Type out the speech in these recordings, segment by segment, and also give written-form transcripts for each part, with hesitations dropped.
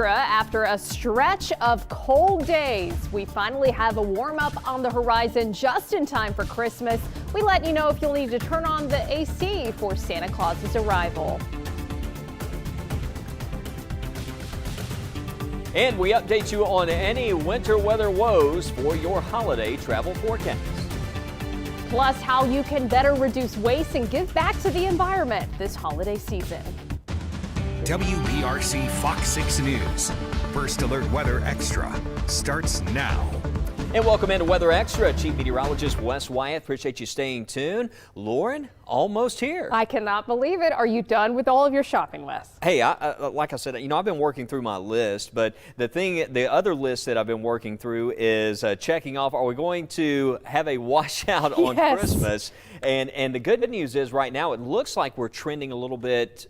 After a stretch of cold days, we finally have a warm up on the horizon just in time for Christmas. We let you know if you'll need to turn on the AC for Santa Claus's arrival. And we update you on any winter weather woes for your holiday travel forecast. Plus, how you can better reduce waste and give back to the environment this holiday season. WBRC Fox 6 News. First Alert Weather Extra starts now. And welcome into Weather Extra. Chief Meteorologist Wes Wyatt. Appreciate you staying tuned. Lauren, almost here. I cannot believe it. Are you done with all of your shopping, Wes? Hey, like I said, I've been working through my list, but the other list that I've been working through is checking off, are we going to have a washout on Christmas? And the good news is right now it looks like we're trending a little bit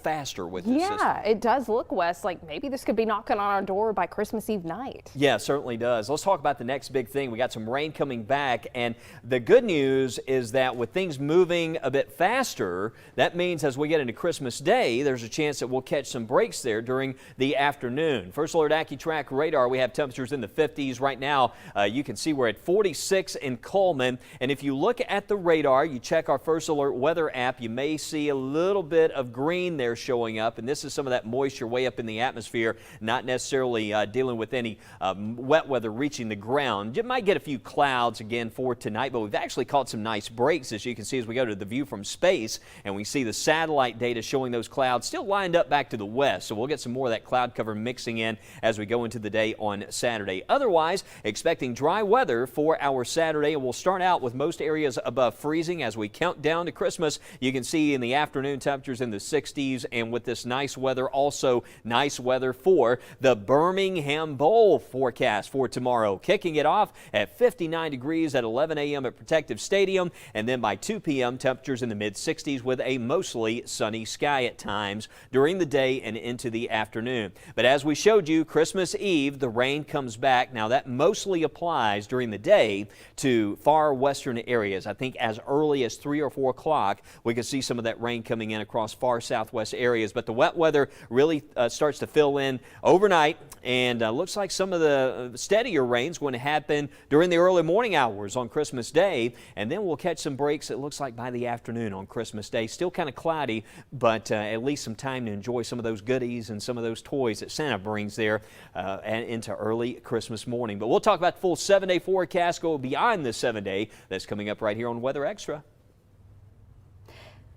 faster with this system. Yeah, it does look, Wes, like maybe this could be knocking on our door by Christmas Eve night. Yeah, it certainly does. Let's talk about the next big thing. We got some rain coming back, and the good news is that with things moving a bit faster, that means as we get into Christmas Day, there's a chance that we'll catch some breaks there during the afternoon. First Alert AccuTrack radar, we have temperatures in the 50s right now. You can see we're at 46 in Coleman, and if you look at the radar, you check our First Alert weather app, you may see a little bit of green there showing up, and this is some of that moisture way up in the atmosphere, not necessarily dealing with any wet weather reaching the ground. You might get a few clouds again for tonight, but we've actually caught some nice breaks, as you can see as we go to the view from space, and we see the satellite data showing those clouds still lined up back to the west, so we'll get some more of that cloud cover mixing in as we go into the day on Saturday. Otherwise, expecting dry weather for our Saturday, and we'll start out with most areas above freezing as we count down to Christmas. You can see in the afternoon temperatures in the 60s, and with this nice weather, also nice weather for the Birmingham Bowl forecast for tomorrow. Kicking it off at 59 degrees at 11 a.m. at Protective Stadium, and then by 2 p.m. temperatures in the mid-60s with a mostly sunny sky at times during the day and into the afternoon. But as we showed you, Christmas Eve, the rain comes back. Now that mostly applies during the day to far western areas. I think as early as 3 or 4 o'clock, we could see some of that rain coming in across far southwest areas, but the wet weather really starts to fill in overnight, and looks like some of the steadier rain's going to happen during the early morning hours on Christmas Day, and then we'll catch some breaks, it looks like, by the afternoon on Christmas Day. Still kind of cloudy, but at least some time to enjoy some of those goodies and some of those toys that Santa brings there and into early Christmas morning. But we'll talk about the full 7-day forecast, go beyond the 7-day, that's coming up right here on Weather Extra.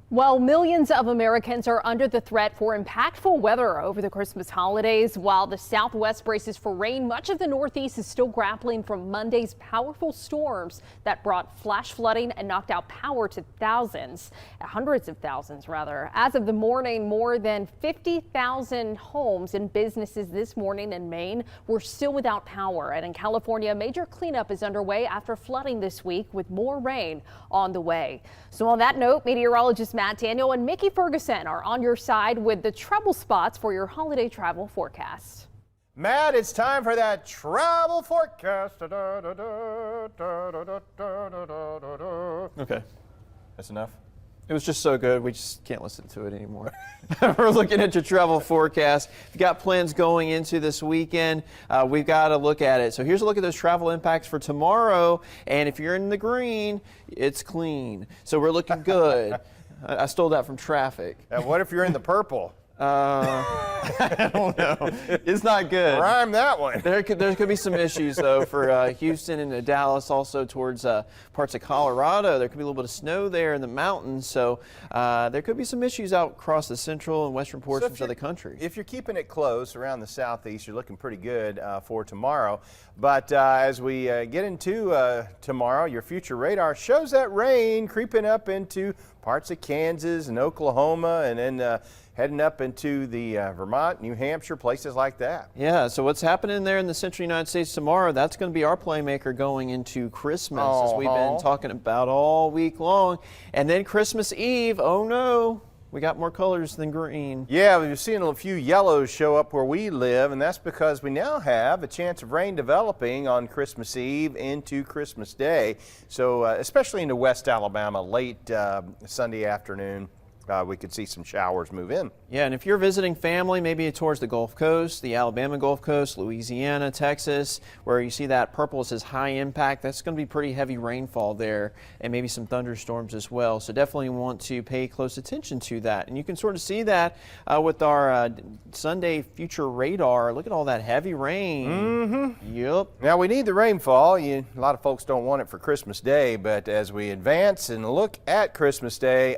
Well, millions of Americans are under the threat for impactful weather over the Christmas holidays. While the Southwest braces for rain, much of the Northeast is still grappling from Monday's powerful storms that brought flash flooding and knocked out power to hundreds of thousands rather. As of the morning, more than 50,000 homes and businesses this morning in Maine were still without power. And in California, major cleanup is underway after flooding this week with more rain on the way. So on that note, meteorologist Matt Daniel and Mickey Ferguson are on your side with the trouble spots for your holiday travel forecast. Matt, it's time for that travel forecast. Okay. That's enough? It was just so good, we just can't listen to it anymore. We're looking at your travel forecast. If you've got plans going into this weekend, we've got to look at it. So here's a look at those travel impacts for tomorrow. And if you're in the green, it's clean. So we're looking good. I stole that from traffic. And what if you're in the purple? I don't know. It's not good. Rhyme that one. There could be some issues, though, for Houston and Dallas, also towards parts of Colorado. There could be a little bit of snow there in the mountains, so there could be some issues out across the central and western portions of the country. If you're keeping it close around the southeast, you're looking pretty good for tomorrow. But as we get into tomorrow, your future radar shows that rain creeping up into parts of Kansas and Oklahoma, and then heading up into the Vermont, New Hampshire, places like that. Yeah, so what's happening there in the central United States tomorrow, that's going to be our playmaker going into Christmas, as we've been talking about all week long. And then Christmas Eve, oh no, we got more colors than green. Yeah, we've seen a few yellows show up where we live, and that's because we now have a chance of rain developing on Christmas Eve into Christmas Day. So especially into West Alabama late Sunday afternoon. we could see some showers move in. Yeah, and if you're visiting family, maybe towards the Gulf Coast, the Alabama Gulf Coast, Louisiana, Texas, where you see that purple, it says high impact, that's going to be pretty heavy rainfall there and maybe some thunderstorms as well. So definitely want to pay close attention to that. And you can sort of see that with our Sunday future radar. Look at all that heavy rain. Mm-hmm. Yep. Now we need the rainfall. A lot of folks don't want it for Christmas Day, but as we advance and look at Christmas Day,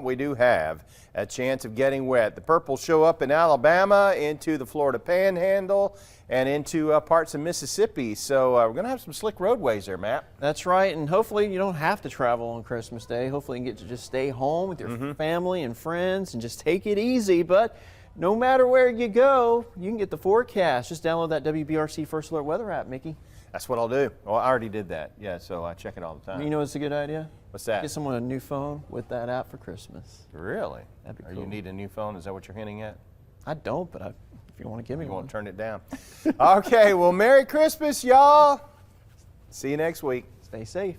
we do have a chance of getting wet. The purple show up in Alabama, into the Florida Panhandle, and into parts of Mississippi. So we're going to have some slick roadways there, Matt. That's right, and hopefully you don't have to travel on Christmas Day. Hopefully you can get to just stay home with your family and friends and just take it easy. But no matter where you go, you can get the forecast. Just download that WBRC First Alert Weather app, Mickey. That's what I'll do. Well, I already did that. Yeah, so I check it all the time. You know it's a good idea? What's that? Get someone a new phone with that app for Christmas. Really? That'd be Or cool. you need a new phone? Is that what you're hinting at? I don't, but if you want to give me You one. won't turn it down. Okay, well, Merry Christmas, y'all. See you next week. Stay safe.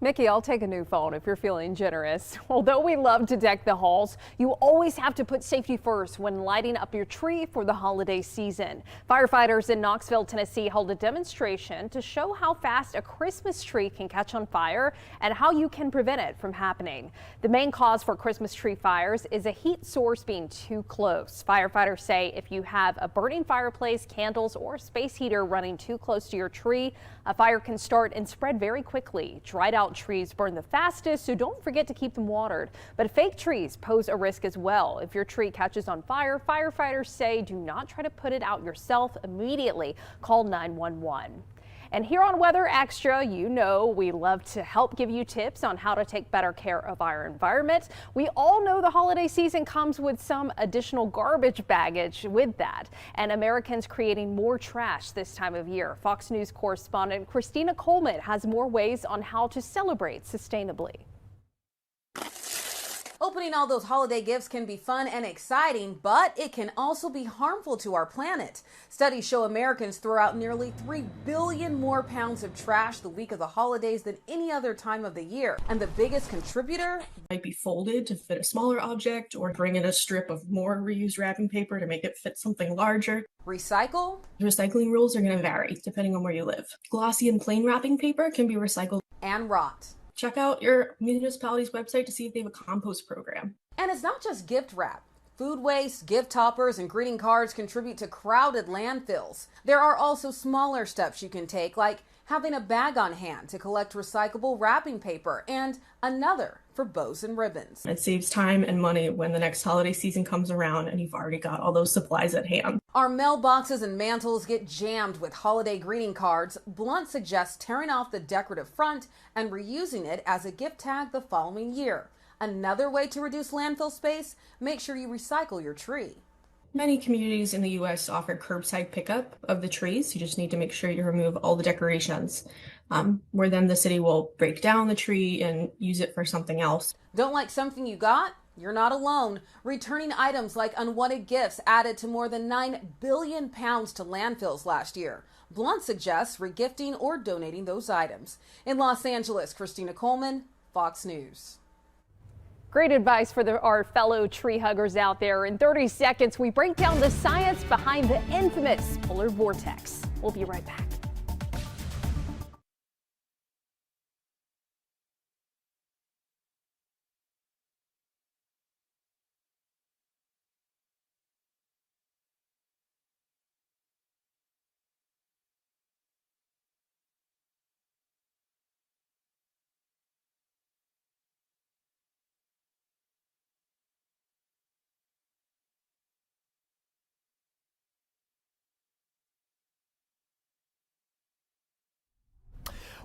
Mickey, I'll take a new phone if you're feeling generous. Although we love to deck the halls, you always have to put safety first when lighting up your tree for the holiday season. Firefighters in Knoxville, Tennessee held a demonstration to show how fast a Christmas tree can catch on fire and how you can prevent it from happening. The main cause for Christmas tree fires is a heat source being too close. Firefighters say if you have a burning fireplace, candles, or a space heater running too close to your tree, a fire can start and spread very quickly. Dried out trees burn the fastest, so don't forget to keep them watered. But fake trees pose a risk as well. If your tree catches on fire, firefighters say do not try to put it out yourself immediately. Call 911. And here on Weather Extra, you know we love to help give you tips on how to take better care of our environment. We all know the holiday season comes with some additional garbage baggage with that, and Americans creating more trash this time of year. Fox News correspondent Christina Coleman has more ways on how to celebrate sustainably. Opening all those holiday gifts can be fun and exciting, but it can also be harmful to our planet. Studies show Americans throw out nearly 3 billion more pounds of trash the week of the holidays than any other time of the year. And the biggest contributor might be folded to fit a smaller object, or bring in a strip of more reused wrapping paper to make it fit something larger. recycle Recycling rules are going to vary depending on where you live. Glossy and plain wrapping paper can be recycled. and rot. Check out your municipality's website to see if they have a compost program. And it's not just gift wrap. Food waste, gift toppers, and greeting cards contribute to crowded landfills. There are also smaller steps you can take, like having a bag on hand to collect recyclable wrapping paper and another for bows and ribbons. It saves time and money when the next holiday season comes around and you've already got all those supplies at hand. Our mailboxes and mantles get jammed with holiday greeting cards. Blunt suggests tearing off the decorative front and reusing it as a gift tag the following year. Another way to reduce landfill space, make sure you recycle your tree. Many communities in the U.S. offer curbside pickup of the trees. You just need to make sure you remove all the decorations, where then the city will break down the tree and use it for something else. Don't like something you got? You're not alone. Returning items like unwanted gifts added to more than 9 billion pounds to landfills last year. Blunt suggests regifting or donating those items. In Los Angeles, Christina Coleman, Fox News. Great advice for our fellow tree huggers out there. In 30 seconds, we break down the science behind the infamous polar vortex. We'll be right back.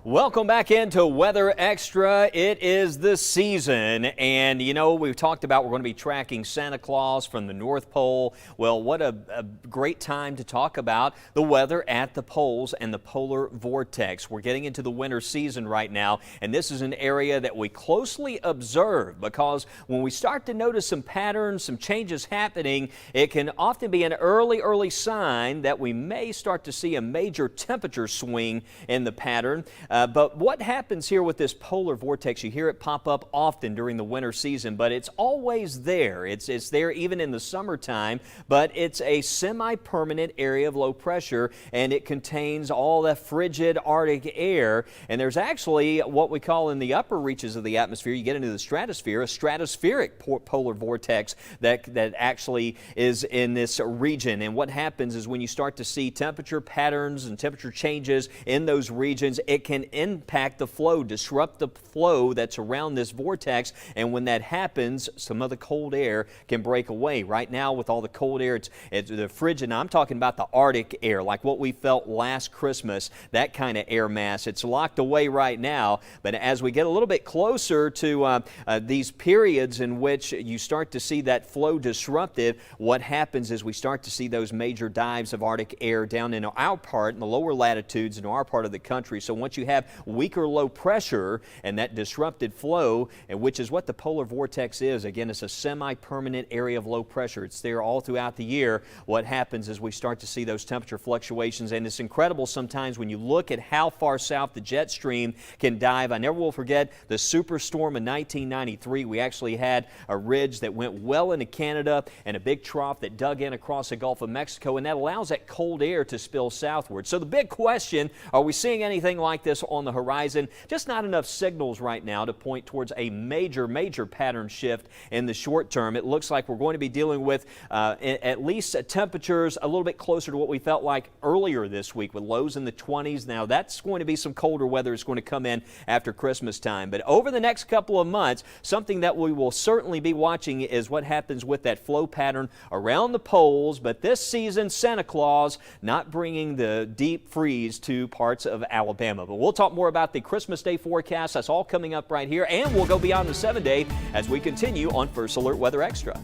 Welcome back into Weather Extra. It is the season, and you know, we've talked about we're going to be tracking Santa Claus from the North Pole. Well, what a great time to talk about the weather at the poles and the polar vortex. We're getting into the winter season right now, and this is an area that we closely observe because when we start to notice some patterns, some changes happening, it can often be an early sign that we may start to see a major temperature swing in the pattern. But what happens here with this polar vortex, you hear it pop up often during the winter season, but it's always there. It's there even in the summertime, but it's a semi-permanent area of low pressure, and it contains all the frigid Arctic air. And there's actually what we call in the upper reaches of the atmosphere, you get into the stratosphere, a stratospheric polar vortex that actually is in this region. And what happens is when you start to see temperature patterns and temperature changes in those regions, it can impact the flow, disrupt the flow that's around this vortex. And when that happens, some of the cold air can break away. Right now, with all the cold air, it's the frigid. Now, I'm talking about the Arctic air, like what we felt last Christmas, that kind of air mass. It's locked away right now, but as we get a little bit closer to these periods in which you start to see that flow disrupted, what happens is we start to see those major dives of Arctic air down in our part, in the lower latitudes, into our part of the country. So once you have weaker low pressure and that disrupted flow, and which is what the polar vortex is, again, it's a semi-permanent area of low pressure. It's there all throughout the year. What happens is we start to see those temperature fluctuations, and it's incredible sometimes when you look at how far south the jet stream can dive. I never will forget the superstorm in 1993. We actually had a ridge that went well into Canada and a big trough that dug in across the Gulf of Mexico, and that allows that cold air to spill southward. So the big question, are we seeing anything like this on the horizon? Just not enough signals right now to point towards a major pattern shift in the short term. It looks like we're going to be dealing with at least temperatures a little bit closer to what we felt like earlier this week, with lows in the 20s. Now that's going to be some colder weather. It's going to come in after Christmas time. But over the next couple of months, something that we will certainly be watching is what happens with that flow pattern around the poles. But this season, Santa Claus not bringing the deep freeze to parts of Alabama. But we'll talk more about the Christmas Day forecast. That's all coming up right here. And we'll go beyond the 7-day as we continue on First Alert Weather Extra.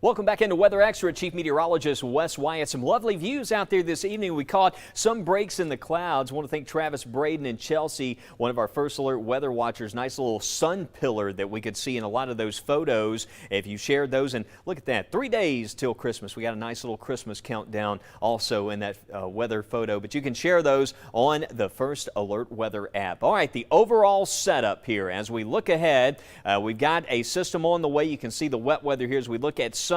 Welcome back into Weather Extra. Chief Meteorologist Wes Wyatt. Some lovely views out there this evening. We caught some breaks in the clouds. I want to thank Travis Braden and Chelsea, one of our First Alert weather watchers. Nice little sun pillar that we could see in a lot of those photos if you shared those. And look at that, 3 days till Christmas. We got a nice little Christmas countdown also in that weather photo. But you can share those on the First Alert weather app. All right, the overall setup here as we look ahead. We've got a system on the way. You can see the wet weather here as we look at Sunday.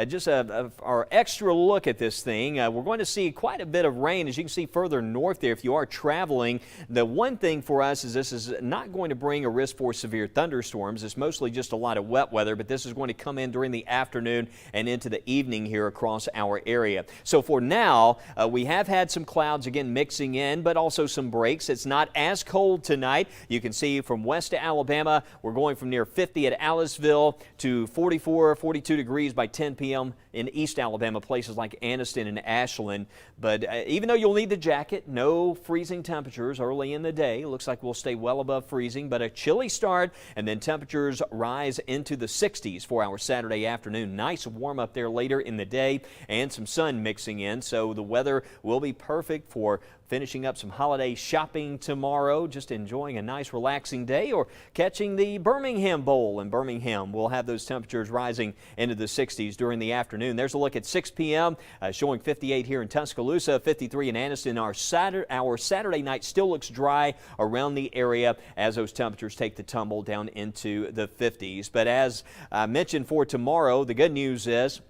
Just our extra look at this thing. We're going to see quite a bit of rain, as you can see further north there if you are traveling. The one thing for us is this is not going to bring a risk for severe thunderstorms. It's mostly just a lot of wet weather, but this is going to come in during the afternoon and into the evening here across our area. So for now, we have had some clouds again mixing in, but also some breaks. It's not as cold tonight. You can see from west to Alabama, we're going from near 50 at Aliceville to 44, 42 degrees by 10 p.m. in East Alabama, places like Anniston and Ashland. But even though you'll need the jacket, no freezing temperatures early in the day. Looks like we'll stay well above freezing, but a chilly start, and then temperatures rise into the 60s for our Saturday afternoon. Nice warm up there later in the day and some sun mixing in, so the weather will be perfect for finishing up some holiday shopping tomorrow, just enjoying a nice relaxing day, or catching the Birmingham Bowl in Birmingham. We'll have those temperatures rising into the 60s during the afternoon. There's a look at 6 p.m. Showing 58 here in Tuscaloosa, 53 in Anniston. Our Saturday night still looks dry around the area as those temperatures take the tumble down into the 50s. But as I mentioned for tomorrow, the good news is,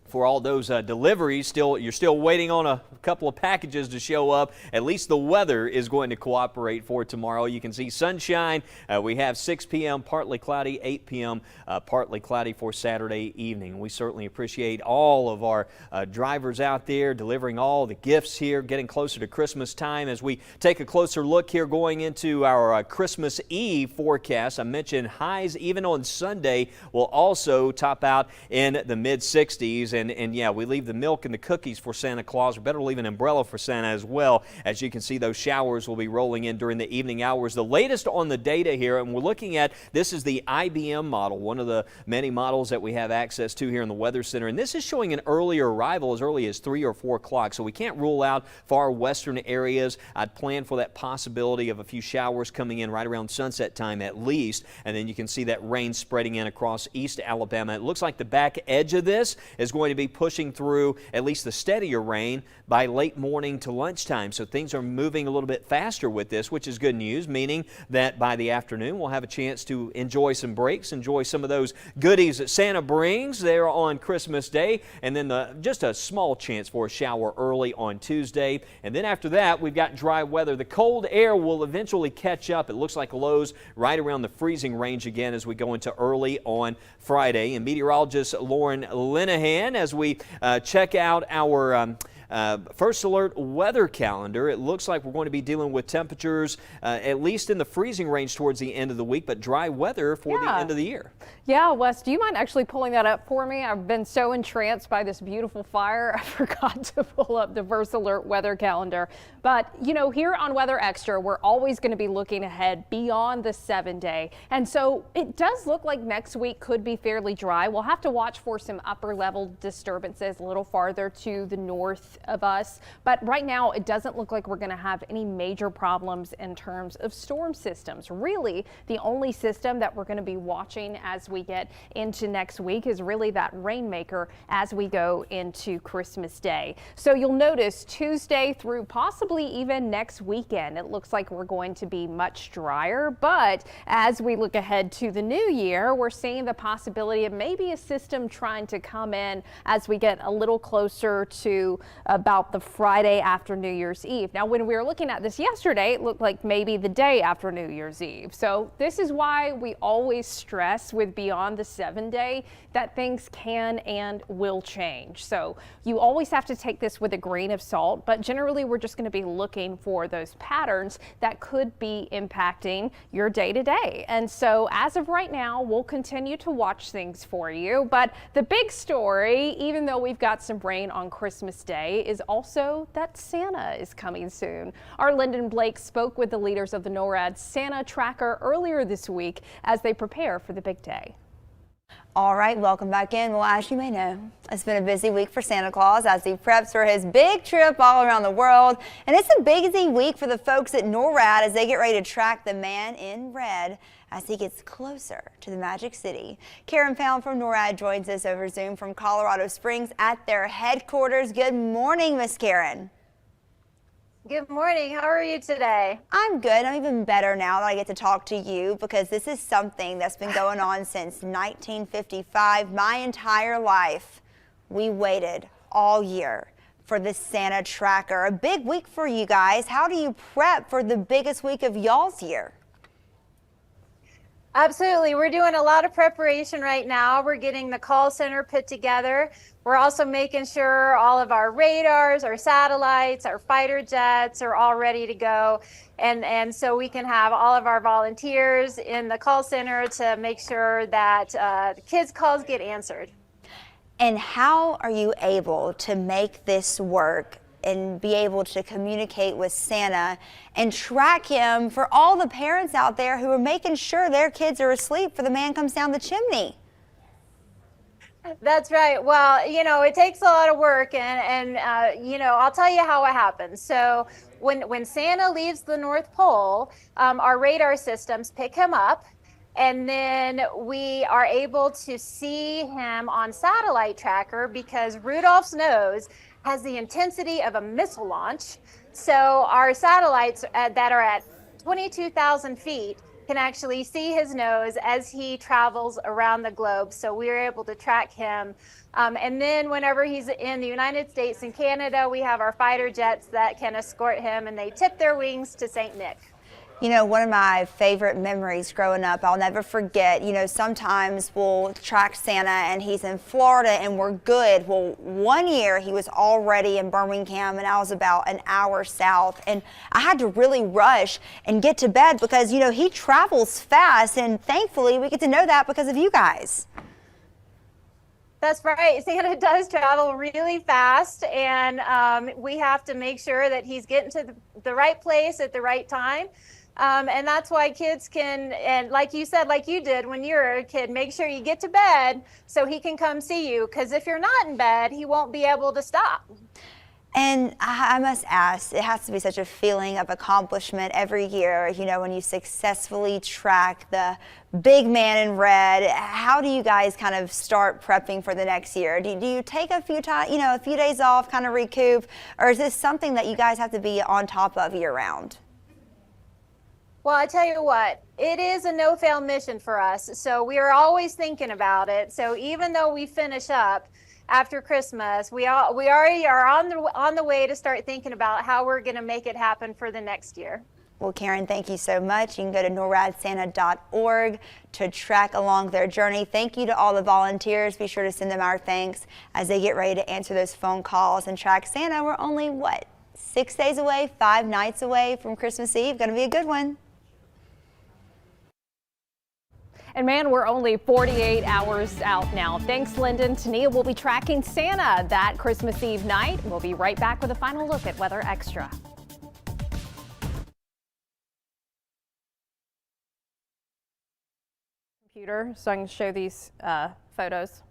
for all those deliveries, you're still waiting on a couple of packages to show up. At least the weather is going to cooperate for tomorrow. You can see sunshine. We have 6 p.m. partly cloudy, 8 p.m. Partly cloudy for Saturday evening. We certainly appreciate all of our drivers out there delivering all the gifts here, getting closer to Christmas time. As we take a closer look here going into our Christmas Eve forecast, I mentioned highs even on Sunday will also top out in the mid-60s. And yeah, we leave the milk and the cookies for Santa Claus. We better leave an umbrella for Santa as well. As you can see, those showers will be rolling in during the evening hours. The latest on the data here, and we're looking at, this is the IBM model, one of the many models that we have access to here in the Weather Center. And this is showing an earlier arrival as early as 3 or 4 o'clock. So we can't rule out far western areas. I'd plan for that possibility of a few showers coming in right around sunset time at least. And then you can see that rain spreading in across East Alabama. It looks like the back edge of this is going to be pushing through at least the steadier rain by late morning to lunchtime. So things are moving a little bit faster with this, which is good news, meaning that by the afternoon we'll have a chance to enjoy some breaks, enjoy some of those goodies that Santa brings there on Christmas Day, and then just a small chance for a shower early on Tuesday. And then after that, we've got dry weather. The cold air will eventually catch up. It looks like lows right around the freezing range again as we go into early on Friday. And meteorologist Lauren Linehan, as we check out our First Alert weather calendar, it looks like we're going to be dealing with temperatures at least in the freezing range towards the end of the week, but dry weather for the end of the year. Yeah, Wes, do you mind actually pulling that up for me? I've been so entranced by this beautiful fire, I forgot to pull up the First Alert weather calendar. But, you know, here on Weather Extra, we're always going to be looking ahead beyond the 7-day. And so it does look like next week could be fairly dry. We'll have to watch for some upper level disturbances a little farther to the north of us. But right now, it doesn't look like we're going to have any major problems in terms of storm systems. Really, the only system that we're going to be watching as we get into next week is really that rainmaker as we go into Christmas Day. So you'll notice Tuesday through possibly even next weekend, it looks like we're going to be much drier. But as we look ahead to the new year, we're seeing the possibility of maybe a system trying to come in as we get a little closer to about the Friday after New Year's Eve. Now, when we were looking at this yesterday, it looked like maybe the day after New Year's Eve. So this is why we always stress with beyond the 7-day that things can and will change. So you always have to take this with a grain of salt, but generally we're just going to be looking for those patterns that could be impacting your day to day. And so as of right now, we'll continue to watch things for you. But the big story, even though we've got some rain on Christmas Day, is also that Santa is coming soon. Our Lyndon Blake spoke with the leaders of the NORAD Santa Tracker earlier this week as they prepare for the big day. All right, welcome back in. Well, as you may know, it's been a busy week for Santa Claus as he preps for his big trip all around the world. And it's a busy week for the folks at NORAD as they get ready to track the man in red as he gets closer to the Magic City. Karen Pound from NORAD joins us over Zoom from Colorado Springs at their headquarters. Good morning, Miss Karen. Good morning. How are you today? I'm good. I'm even better now that I get to talk to you because this is something that's been going on since 1955. My entire life, we waited all year for the Santa tracker. A big week for you guys. How do you prep for the biggest week of y'all's year? Absolutely. We're doing a lot of preparation right now. We're getting the call center put together. We're also making sure all of our radars, our satellites, our fighter jets are all ready to go. And so we can have all of our volunteers in the call center to make sure that the kids' calls get answered. And how are you able to make this work and be able to communicate with Santa and track him for all the parents out there who are making sure their kids are asleep for the man comes down the chimney? That's right. Well, you know, it takes a lot of work and you know, I'll tell you how it happens. So when Santa leaves the North Pole, our radar systems pick him up. And then we are able to see him on satellite tracker because Rudolph's nose has the intensity of a missile launch. So our satellites that are at 22,000 feet can actually see his nose as he travels around the globe. So we are able to track him. And then whenever he's in the United States and Canada, we have our fighter jets that can escort him and they tip their wings to St. Nick. You know, one of my favorite memories growing up, I'll never forget, you know, sometimes we'll track Santa and he's in Florida and we're good. Well, one year he was already in Birmingham and I was about an hour south and I had to really rush and get to bed because, you know, he travels fast and thankfully we get to know that because of you guys. That's right. Santa does travel really fast and we have to make sure that he's getting to the right place at the right time. And that's why kids can, and like you said, like you did when you were a kid, make sure you get to bed so he can come see you. Because if you're not in bed, he won't be able to stop. And I must ask, it has to be such a feeling of accomplishment every year, you know, when you successfully track the big man in red. How do you guys kind of start prepping for the next year? Do you take a few a few days off, kind of recoup, or is this something that you guys have to be on top of year round? Well, I tell you what, it is a no-fail mission for us. So we are always thinking about it. So even though we finish up after Christmas, we already are on the way to start thinking about how we're going to make it happen for the next year. Well, Karen, thank you so much. You can go to noradsanta.org to track along their journey. Thank you to all the volunteers. Be sure to send them our thanks as they get ready to answer those phone calls and track Santa. We're only, 6 days away, 5 nights away from Christmas Eve. Going to be a good one. And man, we're only 48 hours out now. Thanks, Lyndon. Tania will be tracking Santa that Christmas Eve night. We'll be right back with a final look at Weather Extra. Computer, so I can show these photos.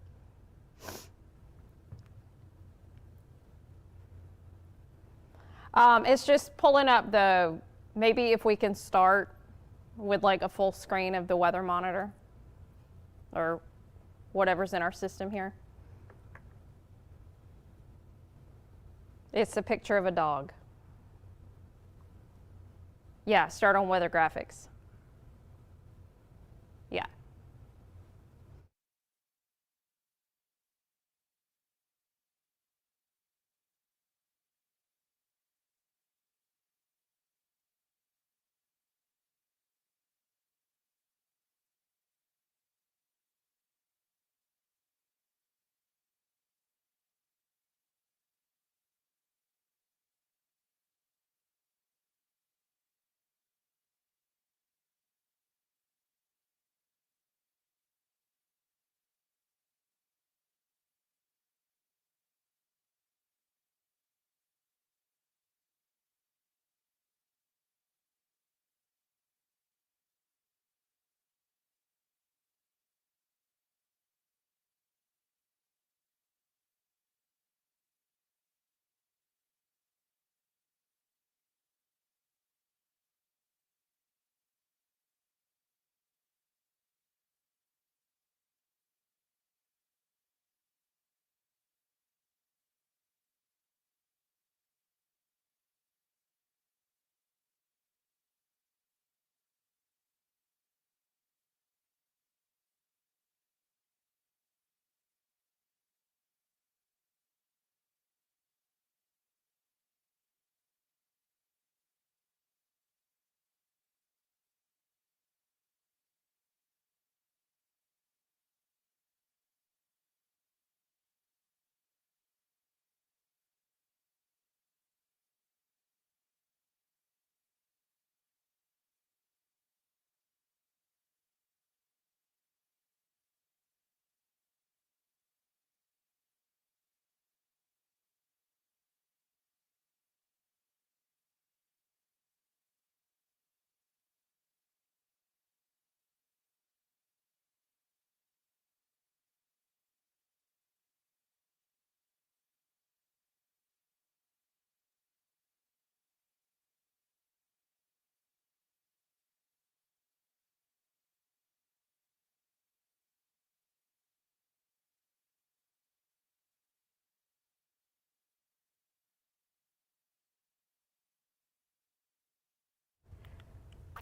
It's just pulling up maybe if we can start with like a full screen of the weather monitor or whatever's in our system here. It's a picture of a dog. Yeah, start on weather graphics. Yeah.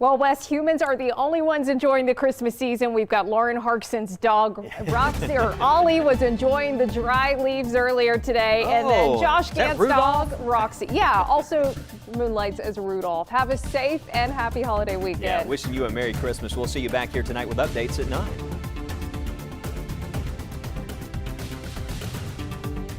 Well, Wes, humans are the only ones enjoying the Christmas season. We've got Lauren Harkson's dog, Roxy, or Ollie, was enjoying the dry leaves earlier today. And then Josh Gant's dog, Roxy. Yeah, also moonlights as Rudolph. Have a safe and happy holiday weekend. Yeah, wishing you a Merry Christmas. We'll see you back here tonight with updates at 9.